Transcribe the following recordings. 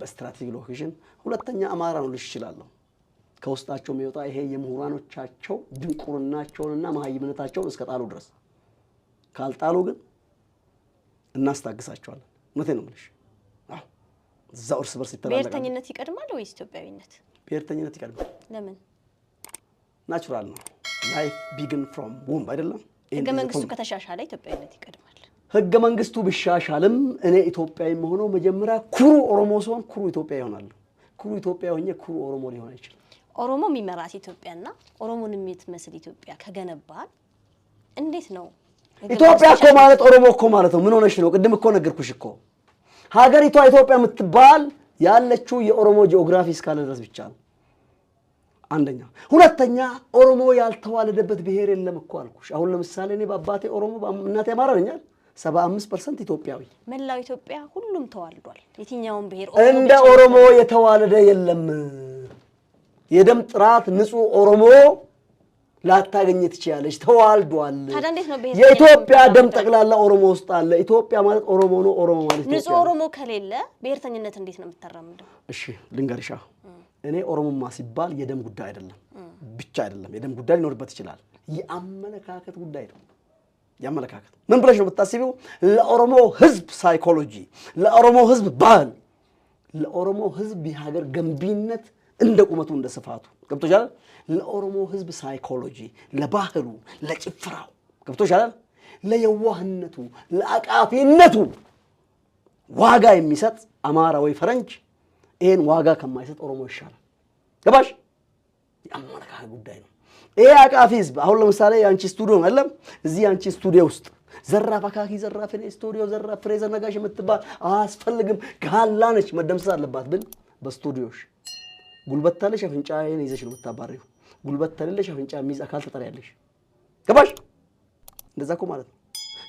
በስትራቴጂክ ሎኬሽን ሁለተኛ አማራ ነው ልሽ ይችላል ከውስጣቸው የሚወጣ ይሄ የምሁራኖቻቸው ድንቁርናቸውንና መሃይምነታቸውን እስከ ጣሉ ድረስ ካልጣሉ ግን እናስታግሳቸዋለን እውነቴን ነው የምልሽ አዎ እዛው እርስ በርስ ይተላለቃል ብሔርተኝነት ይቀድማል ወይስ ኢትዮጵያዊነት ብሔርተኝነት ይቀድማል ለምን ናቹራል ነው ላይፍ ቢግን ፍሮም ወም አይደለም ህገ መንግስቱ ከተሻሻለ ኢትዮጵያዊነት ይቀድማል ህገ መንግስቱ ቢሻሻልም እኔ ኢትዮጵያዊ መሆኑ መጀመሪያ ኩሩ ኦሮሞ ሲሆን ኩሩ ኢትዮጵያ ይሆናል ኩሩ ኢትዮጵያ ሆኜ ኩሩ ኦሮሞ ሊሆን አይችልም ኦሮሞ የሚመራት ኢትዮጵያና ኦሮሞን የምትመስል ኢትዮጵያ ከገነባል እንዴት ነው ኢትዮጵያ እኮ ማለት ኦሮሞ እኮ ማለት ነው ምን ሆነሽ ነው ቅድም እኮ ነገርኩሽ እኮ ሀገሪቷ ኢትዮጵያ የምትባል ያለችው የኦሮሞ ጂኦግራፊ እስካለ ድረስ ብቻ ነው አንደኛ ሁለተኛ ኦሮሞ ያልተዋለደበት ብሔር የለም እኮ አልኩሽ አሁን ለምሳሌ እኔ በአባቴ ኦሮሞ በእናቴ አማራ ነኝ 75% ኢትዮጵያዊ መላው ኢትዮጵያ ሁሉም ተዋልዷል የትኛውን ብሔር እንደ ኦሮሞ የተዋለደ የለም የደም ጥራት ንጹህ ኦሮሞ ላታገኝ ትችያለሽ ተዋልዷል ታዲያ እንዴት ነው ብሔር የኢትዮጵያ ደም ጠቅላላ ኦሮሞ ውስጥ አለ ኢትዮጵያ ማለት ኦሮሞ ነው ኦሮሞ ማለት ኢትዮጵያ ንጹህ ኦሮሞ ከሌለ ብሔርተኝነት እንዴት ነው የምትተራምደው እሺ ልንገርሻ እኔ ኦሮሞማ ሲባል የደም ጉዳይ አይደለም ብቻ አይደለም የደም ጉዳይ ሊኖርበት ይችላል የአመለካከት ጉዳይ ነው ያመለካከት ምን ብለሽ ነው የምታስቢው ለኦሮሞ ህዝብ ሳይኮሎጂ ለኦሮሞ ህዝብ ባህል ለኦሮሞ ህዝብ የሀገር ገንቢነት እንደ ቁመቱ እንደ ስፋቱ ገብቶሻል ለኦሮሞ ህዝብ ሳይኮሎጂ ለባህሉ ለጭፍራው ገብቶሻል ለየዋህነቱ ለአቃፊነቱ ዋጋ የሚሰጥ አማራ ወይ ፈረንጅ ይሄን ዋጋ ከማይሰጥ ኦሮሞ ይሻላል ገባሽ ያመለካከት ጉዳይ ነው ይሄ አቃፊ ህዝብ አሁን ለምሳሌ ያንቺ ስቱዲዮ አይደለም እዚህ ያንቺ ስቱዲዮ ውስጥ ዘራፍ አካኪ ዘራፍ እኔ ስቱዲዮ ዘራፍ ፍሬዘር ነጋሽ የምትባል አያስፈልግም ጋላነች መደምሰስ አለባት ብል በስቱዲዮሽ ጉልበት ታለሽ አፍንጫዬን ይዘሽ ነው የምታባሪው ጉልበት ታለሽ አፍንጫ የሚይዝ አካል ተጠሪያለሽ ገባሽ እንደዛ እኮ ማለት ነው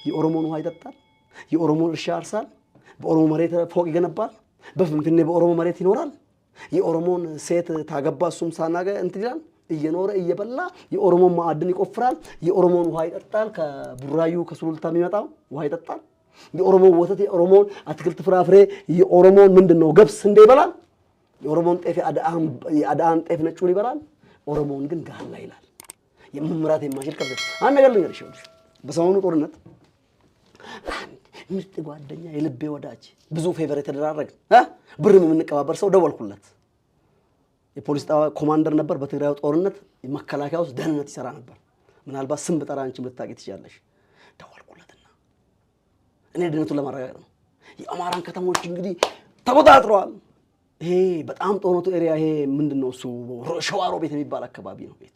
የኦሮሞን ውሃ ይጠጣል የኦሮሞን እርሻ ያርሳል በኦሮሞ መሬት ፎቅ ይገነባል በፍንፍኔ በኦሮሞ መሬት ይኖራል የኦሮሞን ሴት ታገባ እሱም ሳናገ እንትላል እየኖረ እየበላ የኦሮሞን ማዕድን ይቆፍራል የኦሮሞን ውሃ ይጠጣል ከቡራዩ ከሱሉልታ የሚመጣው ውሃ ይጠጣል የኦሮሞን ወተት የኦሮሞን አትክልት ፍራፍሬ የኦሮሞን ምንድነው ገብስ እንደ ይበላል የኦሮሞን ጤፍ የአዳን ጤፍ ነጩን ይበላል ኦሮሞን ግን ጋላ ይላል የመምራት የማይችል ከበደ አንድ ነገር ልንገርሽ በሰሞኑ ጦርነት ምርጥ ጓደኛ የልቤ ወዳጅ ብዙ ፌቨር የተደራረገ ብር የምንቀባበር ሰው ደወልኩለት የፖሊስ ኮማንደር ነበር በትግራይ ጦርነት የመከላከያ ውስጥ ደህንነት ይሰራ ነበር ምናልባት ስም በጠራ አንቺም ልታቂ ትችያለሽ ደወልኩለትና እኔ ደህንነቱን ለማረጋገጥ ነው የአማራን ከተሞች እንግዲህ ተቆጣጥሯል ይሄ በጣም ጦርነቱ ኤሪያ ይሄ ምንድነው እሱ ሸዋሮ ቤት የሚባል አካባቢ ነው ቤቱ